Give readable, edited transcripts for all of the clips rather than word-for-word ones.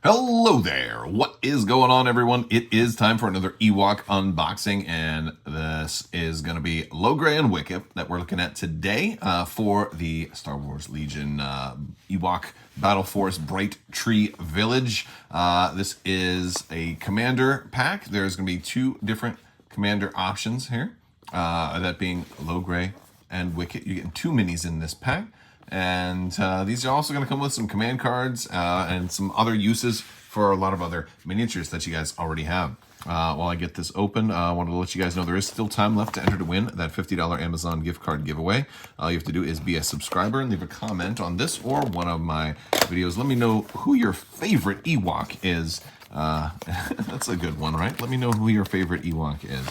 Hello there! What is going on, everyone? It is time for another Ewok unboxing, and this is going to be Logray and Wicket that we're looking at today for the Star Wars Legion Ewok Battle Force Bright Tree Village. This is a commander pack. There's going to be two different commander options here, that being Logray and Wicket. You're getting two minis in this pack. And these are also going to come with some command cards and some other uses for a lot of other miniatures that you guys already have. While I get this open, I wanted to let you guys know there is still time left to enter to win that $50 Amazon gift card giveaway. All you have to do is be a subscriber and leave a comment on this or one of my videos. Let me know who your favorite Ewok is. That's a good one, right? Let me know who your favorite Ewok is.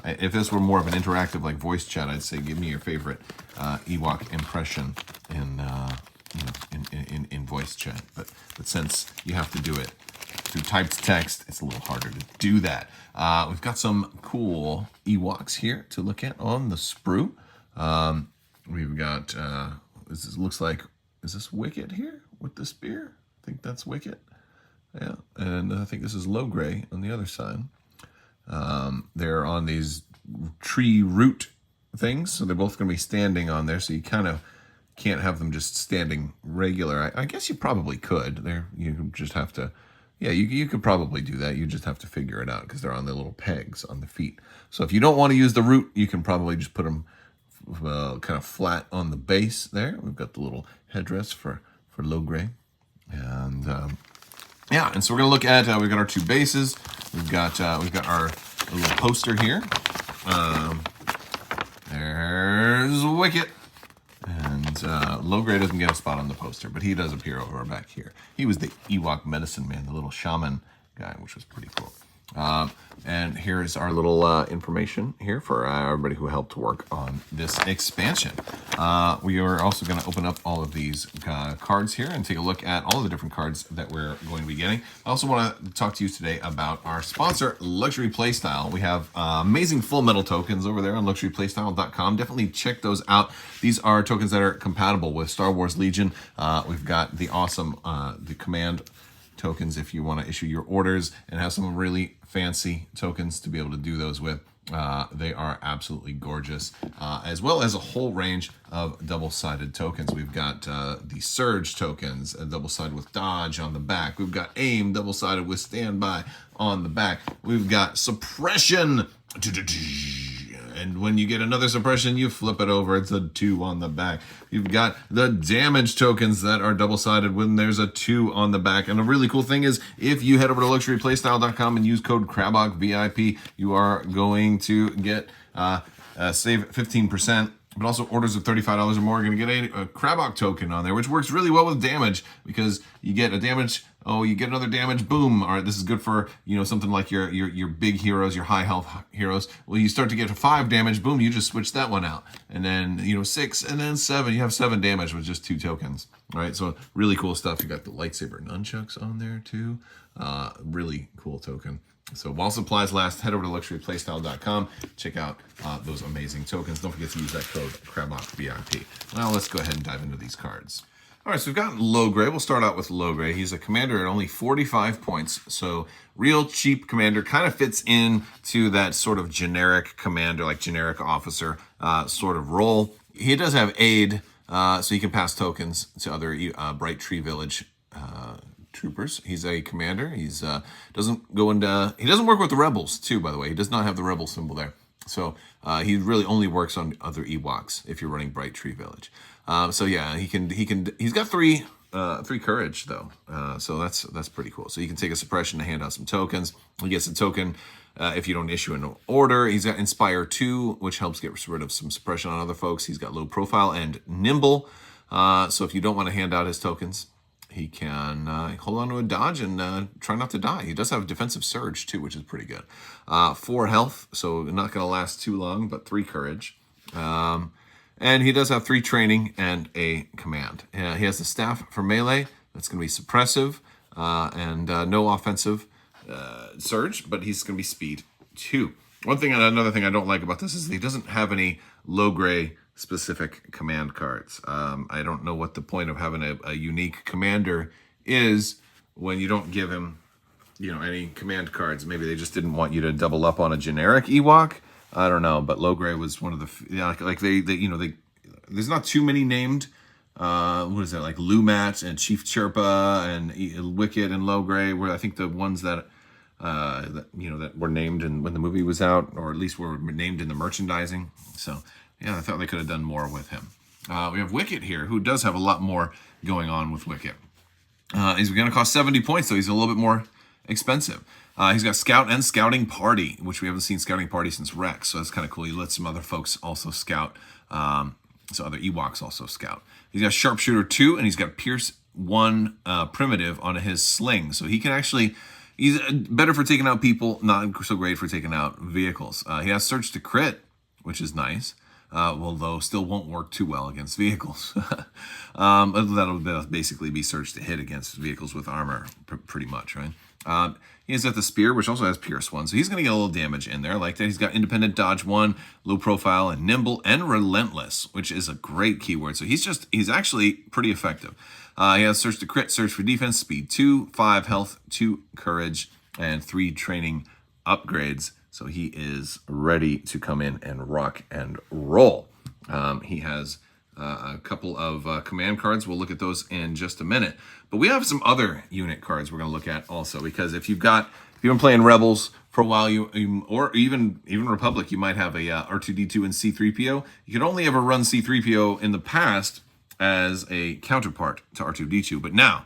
If this were more of an interactive like voice chat, I'd say give me your favorite Ewok impression in voice chat. But since you have to do it through typed text, it's a little harder to do that. We've got some cool Ewoks here to look at on the sprue. We've got looks like, is this Wicket here with the spear? I think that's Wicket. Yeah, and I think this is Logray on the other side. They're on these tree root things, so they're both going to be standing on there, so you kind of can't have them just standing regular. I guess you probably could. You just have to, yeah, you could probably do that. You just have to figure it out because they're on the little pegs on the feet. So if you don't want to use the root, you can probably just put them kind of flat on the base there. We've got the little headdress for Logray. And yeah, and so we're gonna look at we've got our two bases. We've got our little poster here. There's Wicket, and Logray doesn't get a spot on the poster, but he does appear over back here. He was the Ewok medicine man, the little shaman guy, which was pretty cool. And here's our little information here for everybody who helped work on this expansion. We are also going to open up all of these cards here and take a look at all of the different cards that we're going to be getting. I also want to talk to you today about our sponsor, Luxury Playstyle. We have amazing full metal tokens over there on luxuryplaystyle.com. Definitely check those out. These are tokens that are compatible with Star Wars Legion. We've got the awesome the command tokens if you want to issue your orders, and have some really fancy tokens to be able to do those with. They are absolutely gorgeous, as well as a whole range of double-sided tokens. We've got the Surge tokens, double-sided with Dodge on the back. We've got Aim, double-sided with Standby on the back. We've got Suppression, and when you get another suppression, you flip it over. It's a 2 on the back. You've got the damage tokens that are double-sided when there's a 2 on the back. And a really cool thing is, if you head over to luxuryplaystyle.com and use code Crabbok VIP, you are going to get save 15%. But also orders of $35 or more are going to get a Crabbok token on there, which works really well with damage because you get a damage. Oh, you get another damage. Boom. All right, this is good for, something like your big heroes, your high health heroes. Well, you start to get to 5 damage. Boom, you just switch that one out. And then, 6 and then 7. You have 7 damage with just 2 tokens. All right, so really cool stuff. You got the lightsaber nunchucks on there too. Really cool token. So while supplies last, head over to luxuryplaystyle.com. Check out those amazing tokens. Don't forget to use that code CRABBOK-VIP. Now let's go ahead and dive into these cards. All right, so we've got Logray. We'll start out with Logray. He's a commander at only 45 points. So real cheap commander, kind of fits into that sort of generic commander, like generic officer sort of role. He does have aid, so he can pass tokens to other Bright Tree Village troopers. He's a commander. He's he doesn't work with the rebels too, by the way. He does not have the rebel symbol there. So he really only works on other Ewoks if you're running Bright Tree Village. So yeah, he's got 3 courage though. So that's pretty cool. So you can take a suppression to hand out some tokens. He gets a token if you don't issue an order. He's got Inspire 2, which helps get rid of some suppression on other folks. He's got Low Profile and Nimble. So if you don't want to hand out his tokens, he can hold on to a dodge and try not to die. He does have Defensive Surge too, which is pretty good. 4 health, so not going to last too long, but 3 courage. And he does have 3 training and a command. He has the Staff for melee. That's going to be suppressive and no offensive surge, but he's going to be speed 2. Another thing I don't like about this is he doesn't have any Logray specific command cards. I don't know what the point of having a unique commander is when you don't give him, any command cards. Maybe they just didn't want you to double up on a generic Ewok. I don't know, but Logray was one of the, like they there's not too many named. What is that, like Lumat and Chief Chirpa and Wicket and Logray were, I think, the ones that that were named when the movie was out, or at least were named in the merchandising. So yeah, I thought they could have done more with him. We have Wicket here, who does have a lot more going on with Wicket. He's going to cost 70 points, so he's a little bit more expensive. He's got Scout and Scouting Party, which we haven't seen Scouting Party since Rex, so that's kind of cool. He lets some other folks also scout, so other Ewoks also scout. He's got Sharpshooter 2, and he's got Pierce 1 primitive on his sling, so he can actually... He's better for taking out people, not so great for taking out vehicles. He has Search to Crit, which is nice, although still won't work too well against vehicles. That'll basically be Search to Hit against vehicles with armor, pretty much, right? He has got the Spear, which also has Pierce 1, so he's going to get a little damage in there. I like that. He's got Independent Dodge 1, Low Profile, and Nimble, and Relentless, which is a great keyword. So he's actually pretty effective. He has Search to Crit, Search for Defense, Speed 2, 5 Health, 2 Courage, and 3 Training upgrades. So he is ready to come in and rock and roll. He has a couple of command cards. We'll look at those in just a minute. But we have some other unit cards we're going to look at also, because if you've been playing Rebels for a while, or even Republic, you might have a R2-D2 and C-3PO. You could only ever run C-3PO in the past as a counterpart to R2-D2, but now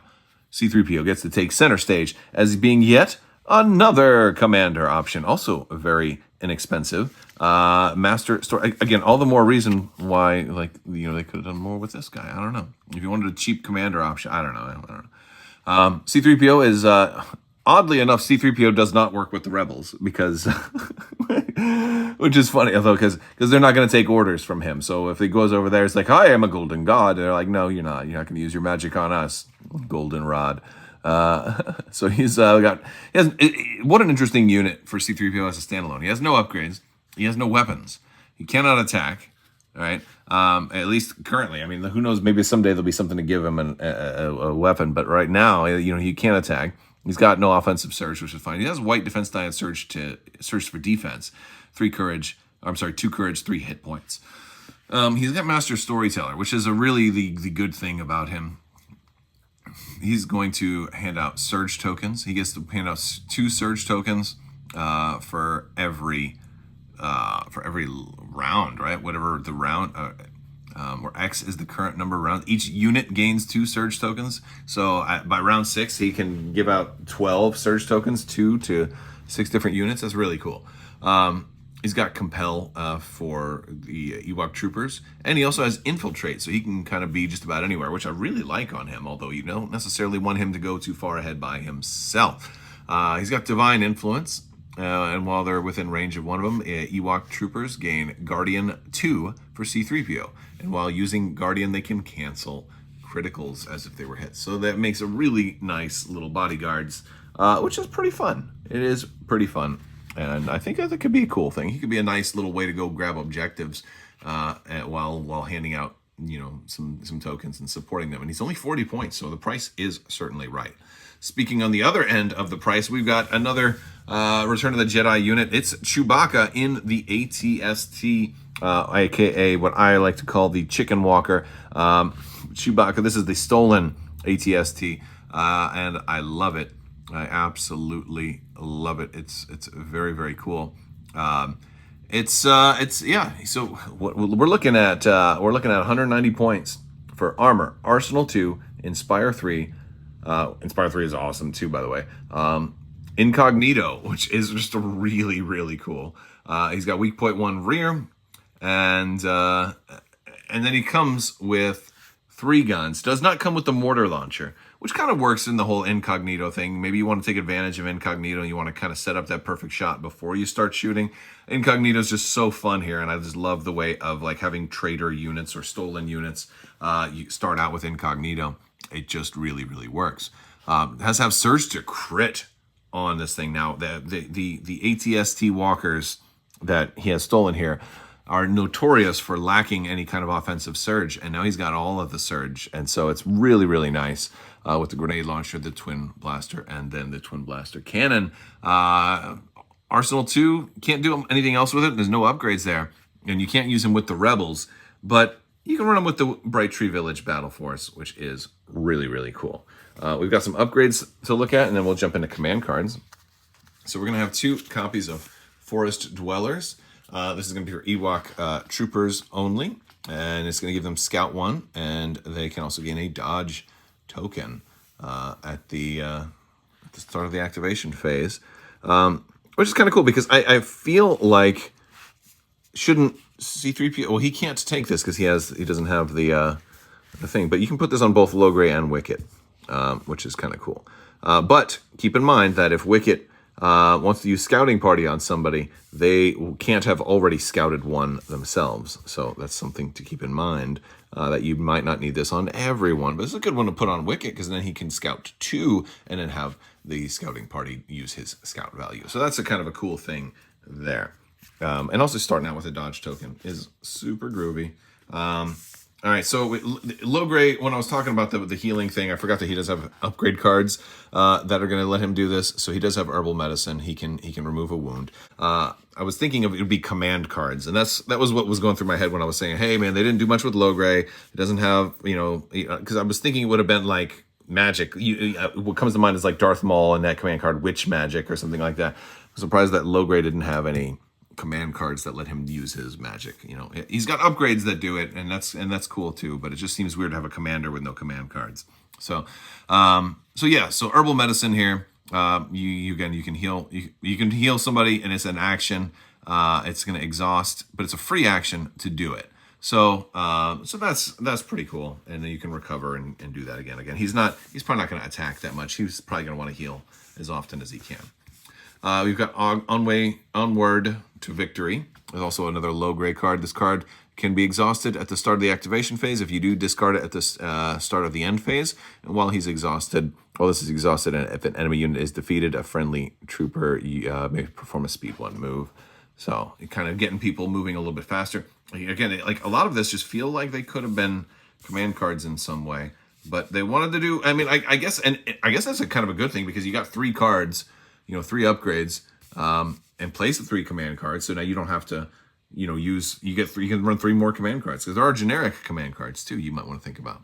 C-3PO gets to take center stage as being yet another commander option, also very inexpensive. Master Story, again, all the more reason why, they could have done more with this guy. I don't know. If you wanted a cheap commander option, I don't know. C-3PO is, oddly enough, C-3PO does not work with the Rebels, because, which is funny, although, because they're not going to take orders from him. So if he goes over there, it's like, hi, I'm a golden god. They're like, no, you're not. You're not going to use your magic on us, goldenrod. So what an interesting unit for C-3PO as a standalone. He has no upgrades. He has no weapons. He cannot attack. All right. At least currently. I mean, who knows? Maybe someday there'll be something to give him a weapon. But right now, he can't attack. He's got no offensive surge, which is fine. He has white defense die and surge for defense. 2 courage, 3 hit points. He's got Master Storyteller, which is really the good thing about him. He's going to hand out surge tokens. He gets to hand out 2 surge tokens for every round, right? Whatever the round, where X is the current number of rounds. Each unit gains 2 surge tokens. So by round 6, he can give out 12 surge tokens, 2 to 6 different units. That's really cool. He's got Compel for the Ewok troopers, and he also has Infiltrate, so he can kind of be just about anywhere, which I really like on him, although you don't necessarily want him to go too far ahead by himself. He's got Divine Influence, and while they're within range of one of them, Ewok troopers gain Guardian 2 for C-3PO, and while using Guardian, they can cancel criticals as if they were hits. So that makes a really nice little bodyguards, which is pretty fun. It is pretty fun. And I think that could be a cool thing. He could be a nice little way to go grab objectives while handing out, some tokens and supporting them. And he's only 40 points, so the price is certainly right. Speaking on the other end of the price, we've got another Return of the Jedi unit. It's Chewbacca in the ATST, aka what I like to call the Chicken Walker. Chewbacca, this is the stolen ATST, and I love it. I absolutely love it. It's very, very cool. It's yeah. So what we're looking at 190 points for armor, Arsenal 2, Inspire 3. Inspire 3 is awesome too, by the way. Incognito, which is just really, really cool. He's got weak point 1 rear, and then he comes with 3 guns. Does not come with the mortar launcher, which kind of works in the whole incognito thing. Maybe you want to take advantage of incognito and you want to kind of set up that perfect shot before you start shooting. Incognito is just so fun here, and I just love the way of having traitor units or stolen units. You start out with incognito. It just really, really works. It has to have surge to crit on this thing now. The ATST walkers that he has stolen here, are notorious for lacking any kind of offensive surge, and now he's got all of the surge, and so it's really, really nice with the grenade launcher, the twin blaster, and then the twin blaster cannon. Arsenal 2 can't do anything else with it. There's no upgrades there, and you can't use him with the Rebels, but you can run him with the Bright Tree Village Battle Force, which is really, really cool. We've got some upgrades to look at, and then we'll jump into command cards. So we're going to have 2 copies of Forest Dwellers. This is going to be for Ewok troopers only, and it's going to give them Scout 1, and they can also gain a Dodge token at the start of the activation phase, which is kind of cool because I feel like shouldn't C-3PO, well, he can't take this because he doesn't have the thing, but you can put this on both Logray and Wicket, which is kind of cool. But keep in mind that if Wicket wants to use scouting party on somebody, they can't have already scouted one themselves. So that's something to keep in mind, that you might not need this on everyone, but it's a good one to put on Wicket because then he can scout 2 and then have the scouting party use his scout value. So that's a kind of a cool thing there. And also starting out with a Dodge token is super groovy. All right, so Logray, when I was talking about the healing thing, I forgot that he does have upgrade cards that are going to let him do this. So he does have herbal medicine. He can remove a wound. I was thinking of it would be command cards, and that was what was going through my head when I was saying, hey man, they didn't do much with Logray. It doesn't have, because I was thinking it would have been like magic. What comes to mind is like Darth Maul and that command card, Witch Magic or something like that. I'm surprised that Logray didn't have any command cards that let him use his magic. He's got upgrades that do it, and that's cool too, but it just seems weird to have a commander with no command cards. So herbal medicine here. You can heal somebody, and it's an action. It's going to exhaust, but it's a free action to do it. So that's pretty cool, and then you can recover and do that again. He's probably not going to attack that much. He's probably going to want to heal as often as he can. We've got Onward to Victory. There's also another Logray card. This card can be exhausted at the start of the activation phase. If you do, discard it at the start of the end phase. And while he's exhausted, this is exhausted, and if an enemy unit is defeated, a friendly trooper may perform a speed 1 move. So kind of getting people moving a little bit faster. Again, like a lot of this just feel like they could have been command cards in some way, but they wanted to do. I mean, I guess that's a kind of a good thing because you got 3 cards. 3 upgrades, and place the 3 command cards. So now you don't have to, you can run 3 more command cards because there are generic command cards too. You might want to think about.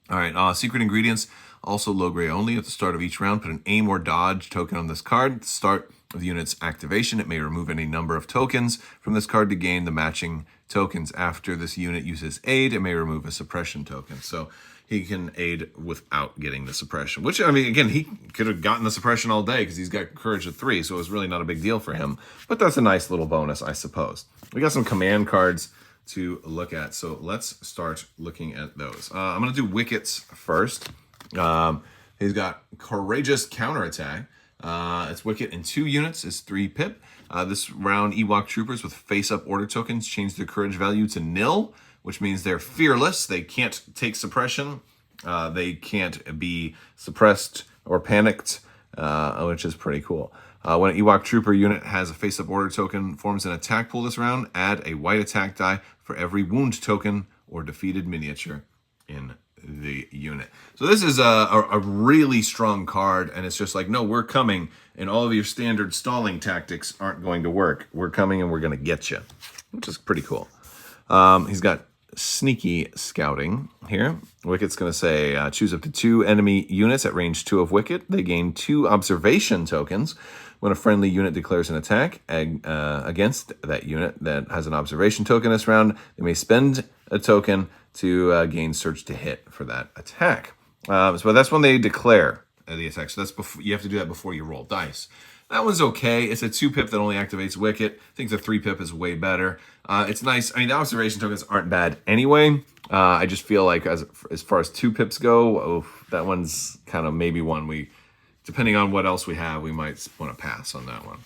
All right, secret ingredients, also Logray only. At the start of each round, put an aim or dodge token on this card. At the start of the unit's activation, it may remove any number of tokens from this card to gain the matching tokens. After this unit uses aid, it may remove a suppression token. So he can aid without getting the suppression, which, I mean, again, he could have gotten the suppression all day because he's got courage of 3, so it was really not a big deal for him. But that's a nice little bonus, I suppose. We got some command cards to look at, so let's start looking at those. I'm going to do Wicket's first. He's got Courageous Counterattack. It's Wicket in 2 units. It's 3 pip. This round, Ewok troopers with face-up order tokens change their courage value to 0, which means they're fearless. They can't take suppression. They can't be suppressed or panicked, which is pretty cool. When an Ewok trooper unit has a face-up order token, forms an attack pool this round, add a white attack die for every wound token or defeated miniature in the unit. So this is a really strong card, and it's just like, no, we're coming, and all of your standard stalling tactics aren't going to work. We're coming, and we're going to get you, which is pretty cool. He's got Sneaky Scouting here. Wicket's going to say, choose up to 2 enemy units at range 2 of Wicket. They gain 2 observation tokens. When a friendly unit declares an attack against that unit that has an observation token this round, they may spend a token to gain Search to Hit for that attack. So that's when they declare the attack. So that's before, you have to do that before you roll dice. That one's okay. It's a 2 pip that only activates Wicket. I think the 3 pip is way better. It's nice. I mean, the observation tokens aren't bad anyway. I just feel like as far as 2 pips go, that one's kind of maybe one we, depending on what else we have, we might want to pass on that one.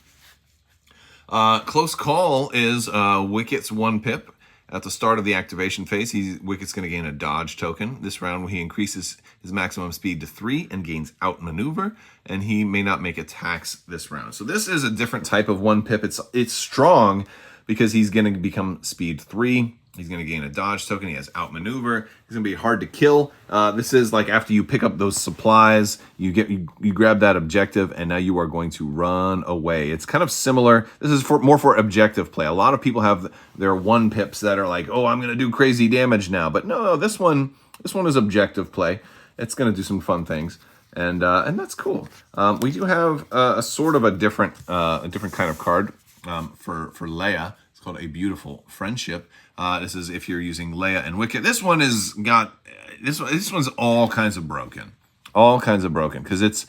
Close Call is Wicket's 1 pip. At the start of the activation phase, Wicket's going to gain a dodge token. This round, he increases his maximum speed to 3 and gains outmaneuver, and he may not make attacks this round. So this is a different type of 1 pip. It's strong, because he's going to become speed 3. He's going to gain a dodge token. He has outmaneuver. He's going to be hard to kill. This is like after you pick up those supplies, you grab that objective, and now you are going to run away. It's kind of similar. This is more for objective play. A lot of people have their 1-pips that are like, oh, I'm going to do crazy damage now. But no, this one is objective play. It's going to do some fun things, and that's cool. We do have a sort of a different kind of card for Leia. It's called A Beautiful Friendship. This is if you're using Leia and Wicket. This one is got this one's all kinds of broken, because it's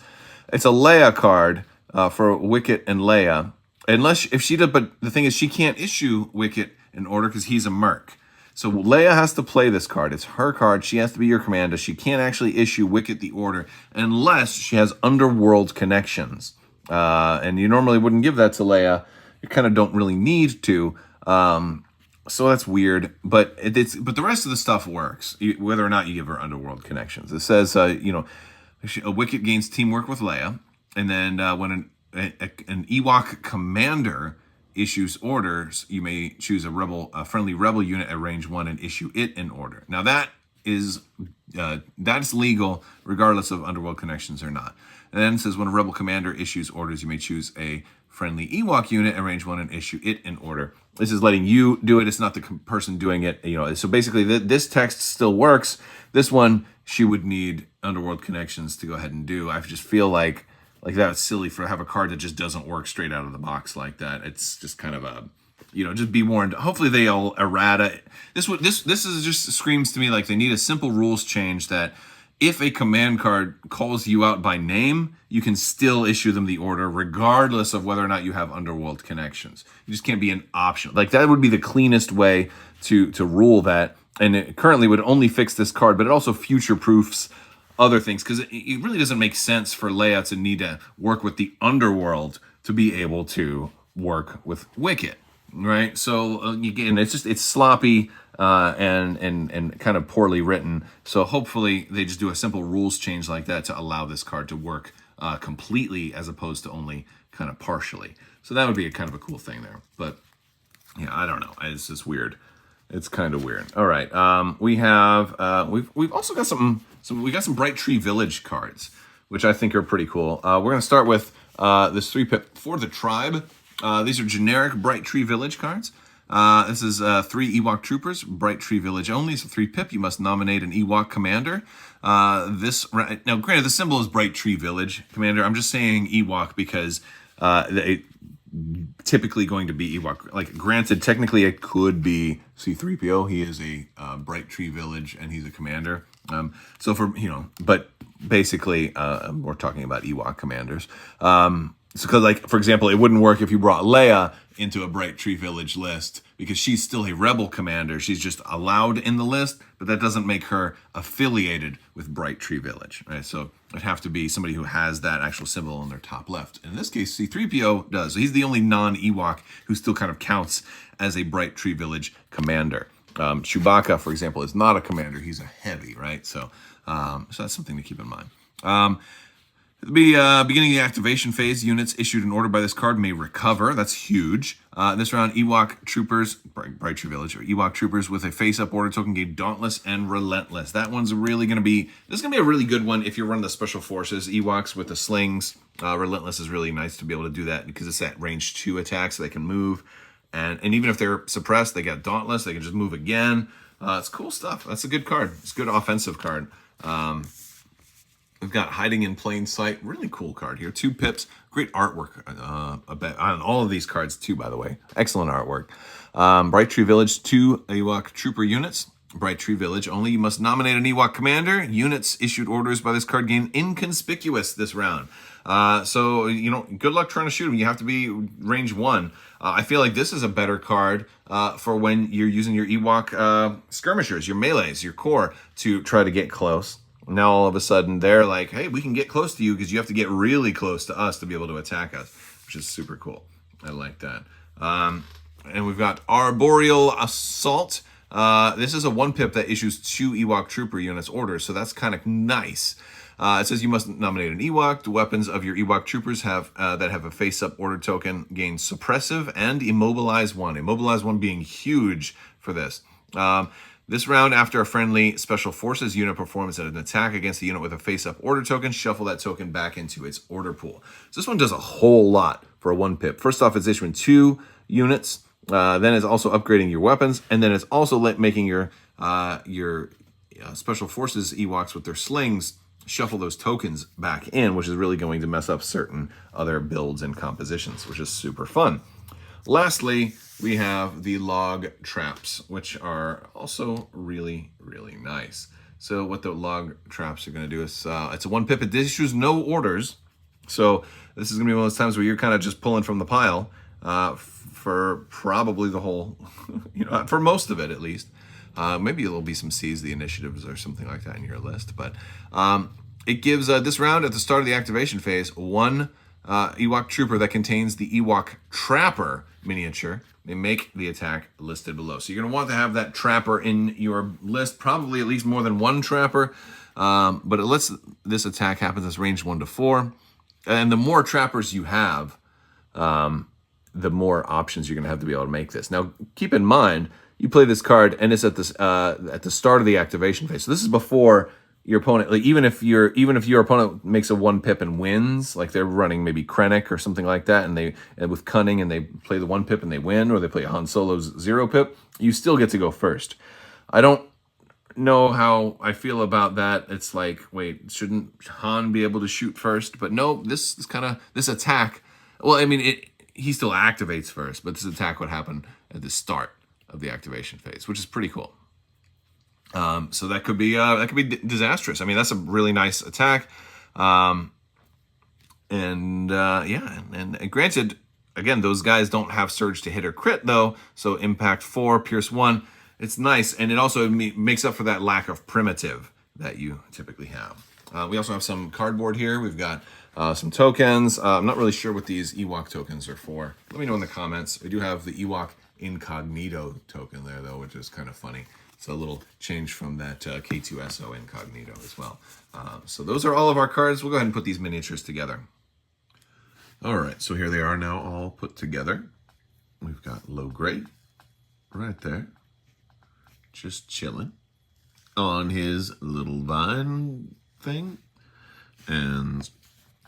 a Leia card for Wicket and Leia. Unless if she does, but the thing is she can't issue Wicket in order because he's a merc. So Leia has to play this card. It's her card. She has to be your commander. She can't actually issue Wicket the order unless she has underworld connections. And you normally wouldn't give that to Leia. You kind of don't really need to. So that's weird, but but the rest of the stuff works, whether or not you give her underworld connections. It says, a Wicket gains teamwork with Leia, and then when an Ewok commander issues orders, you may choose a friendly rebel unit at range 1 and issue it an order. Now that's legal regardless of underworld connections or not. And then it says when a rebel commander issues orders, you may choose a friendly Ewok unit at range 1 and issue it an order. This is letting you do it. It's not the person doing it. So basically this text still works. This one, she would need underworld connections to go ahead and do. I just feel like that's silly to have a card that just doesn't work straight out of the box like that. It's just kind of a, just be warned. Hopefully they'll errata. This is just screams to me like they need a simple rules change that if a command card calls you out by name, you can still issue them the order regardless of whether or not you have underworld connections. You just can't be an option. Like that would be the cleanest way to rule that. And it currently would only fix this card, but it also future-proofs other things because it really doesn't make sense for Leia to need to work with the underworld to be able to work with Wicket, right? So again, it's sloppy and kind of poorly written. So hopefully they just do a simple rules change like that to allow this card to work completely as opposed to only kind of partially. So that would be a kind of a cool thing there. But yeah, I don't know. It's just weird. It's kind of weird. All right, we have we've also got some Bright Tree Village cards, which I think are pretty cool. We're going to start with this 3-pip for the tribe. These are generic Bright Tree Village cards. This is 3 Ewok troopers, Bright Tree Village only. It's a 3-pip. You must nominate an Ewok commander. Now, granted, the symbol is Bright Tree Village commander. I'm just saying Ewok because typically going to be Ewok. Like, granted, technically it could be C-3PO. He is a Bright Tree Village, and he's a commander. But basically, we're talking about Ewok commanders. So, because, like, for example, it wouldn't work if you brought Leia into a Bright Tree Village list because she's still a rebel commander. She's just allowed in the list, but that doesn't make her affiliated with Bright Tree Village, right? So it'd have to be somebody who has that actual symbol on their top left. In this case, C-3PO does. So he's the only non-Ewok who still kind of counts as a Bright Tree Village commander. Chewbacca, for example, is not a commander. He's a heavy, right? So that's something to keep in mind. At the beginning of the activation phase, units issued an order by this card may recover. That's huge. This round, Ewok troopers, Bright Tree Village, or Ewok troopers with a face-up order token gain Dauntless and Relentless. That one's really going to be, this is going to be a really good one if you're running the Special Forces Ewoks with the slings. Relentless is really nice to be able to do that because it's at range 2 attack, so they can move. And even if they're suppressed, they got Dauntless. They can just move again. It's cool stuff. That's a good card. It's a good offensive card. We've got Hiding in Plain Sight. Really cool card here. 2 pips. Great artwork on all of these cards, too, by the way. Excellent artwork. Bright Tree Village, 2 Ewok Trooper units. Bright Tree Village only. You must nominate an Ewok commander. Units issued orders by this card gain Inconspicuous this round. So, good luck trying to shoot them. You have to be range 1. I feel like this is a better card for when you're using your Ewok skirmishers, your melees, your core to try to get close. Now all of a sudden they're like, hey, we can get close to you because you have to get really close to us to be able to attack us, which is super cool. I like that. And we've got Arboreal Assault. This is a 1-pip that issues 2 Ewok Trooper units orders, so that's kind of nice. It says you must nominate an Ewok. The weapons of your Ewok troopers have that have a face-up order token gain suppressive and immobilize 1. Immobilize 1 being huge for this. This round, after a friendly Special Forces unit performs an attack against the unit with a face-up order token, shuffle that token back into its order pool. So this one does a whole lot for a 1 pip. First off, it's issuing 2 units. Then it's also upgrading your weapons, and then it's also making your Special Forces Ewoks with their slings shuffle those tokens back in, which is really going to mess up certain other builds and compositions, which is super fun. Lastly, we have the log traps, which are also really, really nice. So what the log traps are going to do is, it's a 1 pip. It issues no orders. So this is going to be one of those times where you're kind of just pulling from the pile for probably the whole, for most of it at least. Maybe there'll be some Seize the Initiatives or something like that in your list. But it gives this round at the start of the activation phase, 1 Ewok Trooper that contains the Ewok Trapper miniature may make the attack listed below. So you're going to want to have that Trapper in your list, probably at least more than 1 Trapper. But it lets this attack happen. It's range 1 to 4. And the more Trappers you have, the more options you're going to have to be able to make this. Now, keep in mind, you play this card, and it's at the start of the activation phase. So this is before your opponent, like even if your opponent makes a 1 pip and wins, like they're running maybe Krennic or something like that, and with Cunning, and they play the 1 pip and they win, or they play a Han Solo's 0 pip, you still get to go first. I don't know how I feel about that. It's like, wait, shouldn't Han be able to shoot first? But no, this is kind of this attack. Well, I mean, he still activates first, but this attack would happen at the start of the activation phase, which is pretty cool. So that could be disastrous. I mean, that's a really nice attack. And granted, again, those guys don't have surge to hit or crit though. So impact 4, pierce 1. It's nice, and it also makes up for that lack of primitive that you typically have. We also have some cardboard here. We've got some tokens. I'm not really sure what these Ewok tokens are for. Let me know in the comments. I do have the Ewok Incognito token there, though, which is kind of funny. It's a little change from that K2SO Incognito as well. So those are all of our cards. We'll go ahead and put these miniatures together. All right, so here they are now all put together. We've got Logray right there, just chilling on his little vine thing. And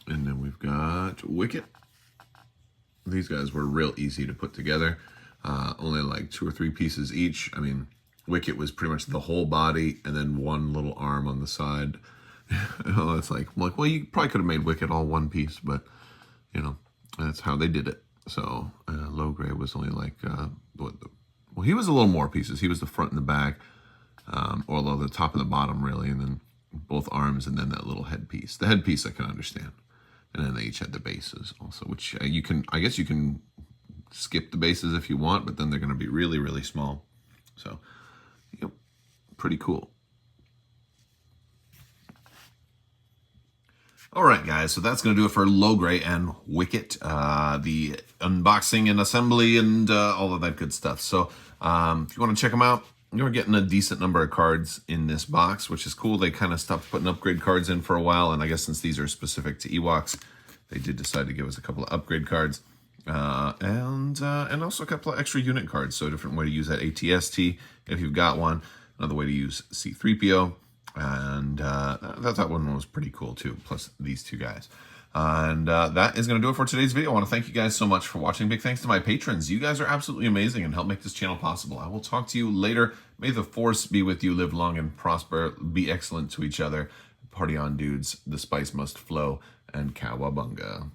then we've got Wicket. These guys were real easy to put together. Only like 2 or 3 pieces each. I mean, Wicket was pretty much the whole body and then 1 little arm on the side. It's like, well, you probably could have made Wicket all 1 piece, but, that's how they did it. So Logray was only like, well, he was a little more pieces. He was the front and the back, although the top and the bottom really, and then both arms, and then that little headpiece. The headpiece I can understand. And then they each had the bases also, which I guess you can skip the bases if you want, but then they're going to be really, really small. So, pretty cool. All right, guys, so that's going to do it for Logray and Wicket, the unboxing and assembly and all of that good stuff. So if you want to check them out, you're getting a decent number of cards in this box, which is cool. They kind of stopped putting upgrade cards in for a while, and I guess since these are specific to Ewoks, they did decide to give us a couple of upgrade cards. And also a couple of extra unit cards, so a different way to use that ATST if you've got one, another way to use C-3PO, and that one was pretty cool too, plus these 2 guys. And that is going to do it for today's video. I want to thank you guys so much for watching. Big thanks to my patrons. You guys are absolutely amazing and help make this channel possible. I will talk to you later. May the Force be with you. Live long and prosper. Be excellent to each other. Party on, dudes. The spice must flow. And cowabunga.